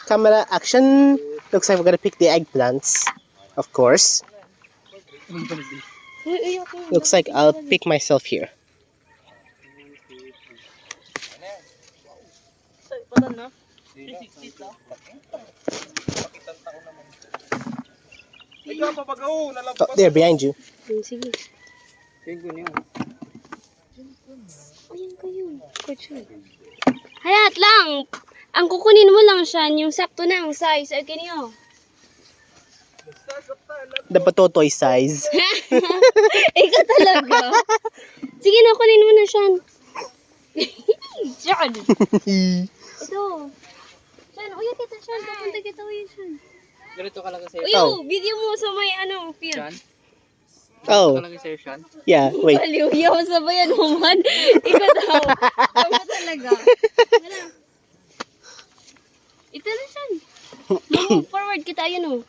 Camera action. Looks like we're gonna pick the eggplants. Of course. Looks like I'll pick myself here. Oh, there, behind you. Sige. Ayan kayo. Hayat lang. Ang kukunin mo lang siya, yung sakto na ang size. Okay niyo. The patotoy size. Ikaw talaga. Sige na, kunin mo na siya. Siyan. Ito. Siyan, uyat kita siyan. Papunta kita uyat siyan. Ganito ka lang sa'yo. Uyo, video mo sa may field. Sean? Oh, Ganito ka lang sa'yo, Sean? yeah, wait. Baliw, sabayan mo man. Ikaw daw. Tama talaga. Hala. Ito na siya. Move forward kita, ayun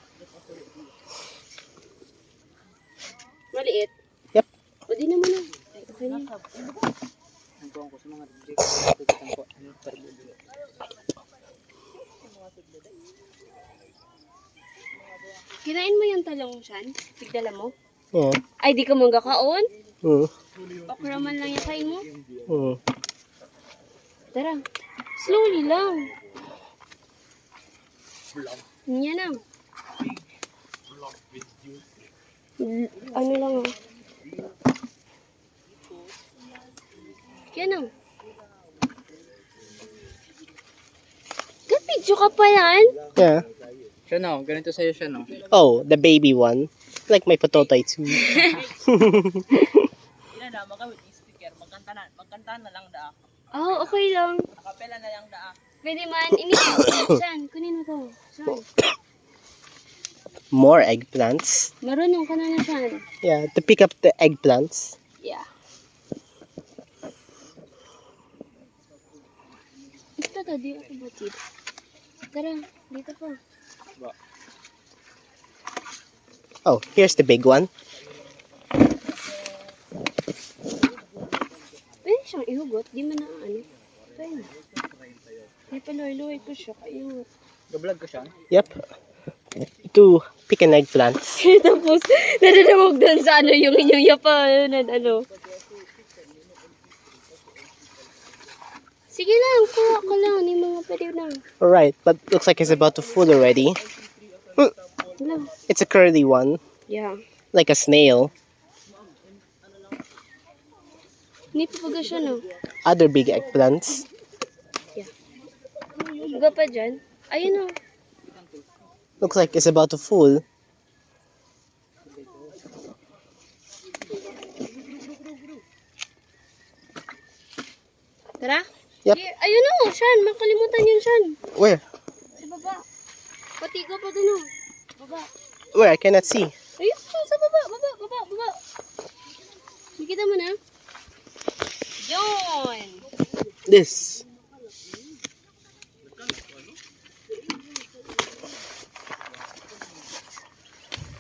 Maliit. Yep. O di naman na. Ay, okay na. Ang tuwang ko sa mga DJ. Kinain mo yung talong siyan? Tigdala mo? Yeah. Ay, di ka mong gakaon? Mm. Okra man lang yung kain mo? Mm. Tara. Slowly lang. Yan na. Ano lang Yan na. Kapidyo ka pa yan? Yeah. Sean, no? Ganito sa'yo, Sean, no? Oh, the baby one. Like my patotoy too. Magkanta na lang da. Oh, okay lang. Kapela na lang da. Pwede man. Saan? Kunin mo to. Saan? More eggplants. Marunong ka na siyan. Yeah, to pick up the eggplants. Yeah. Ito to, di ako batid. Tara, dito pa. Oh, here's the big one. Pwede siyang ihugot, di man na Pwede. Di pa loy-loy ko siya, kayo. Gablog ko, Sean? Yep. To pick an eggplant. Tapos, nadadamog doon sa yung inyong yapa, Sige lang, kuha ka lang, yung mga pwede na. Alright, but looks like it's about to full already. Wala. It's a curly one, Yeah. like a snail. Hindi pa baga siya, no? Other big eggplants. Baga pa dyan. Ayun, no? Looks like it's about to full. Tara. Yep. Ayun, no? Shan, makalimutan yun, Shan. Where? Sa baba. Patigo pa dun, no? Baba. Where? I cannot see. Ayun, sa baba. Baba. Nakita mo na? Yun. This.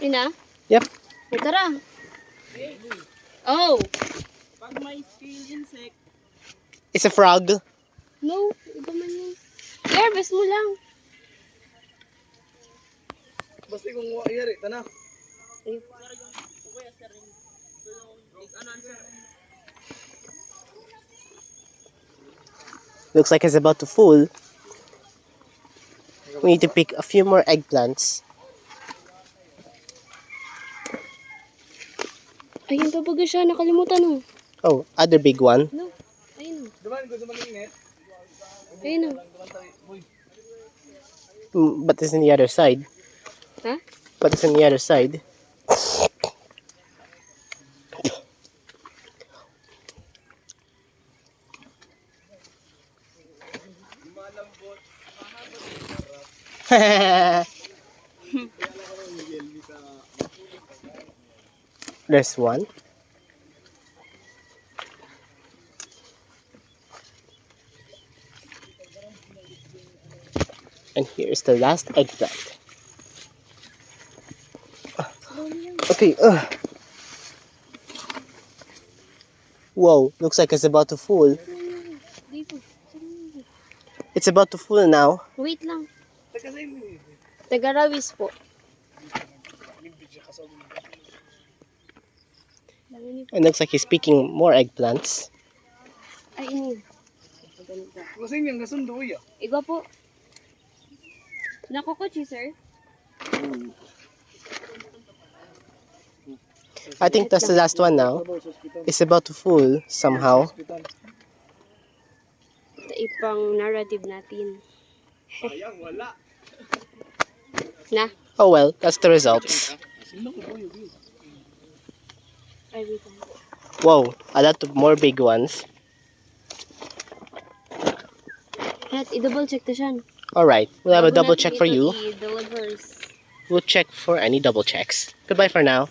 Yun na? Yep. O, tara. Oh. Pag may scale insect. It's a frog. No, iba man yun. Harvest mo lang. Basta kung wayari, tanah. Ayun. Looks like it's about to full. We need to pick a few more eggplants. Ayun pa baga siya, nakalimutan mo. Oh, other big one. No, ayun o. Duman ko, duman yung net. Ayun o. But it's on the other side. Ha? But it's on the other side. There's one. And here's the last eggplant. Okay. Whoa, looks like it's about to fall. Dito. It's about to fall now. Wait lang. Tagarawis po. It looks like he's picking more eggplants. Ay, ini. Maganda. Kasi yung gasundo ya. Igo po. Nakukuchi, sir? I think that's the last one now. It's about to full somehow. Ito ipang narrative natin. Sayang, wala. Na? Oh well, that's the results. Ay, wait lang. Whoa, a lot of more big ones. Hat, i-double check to siya. Alright, we'll have a Bago double natin check for ito you. i-delivers. We'll check for any double checks. Goodbye for now.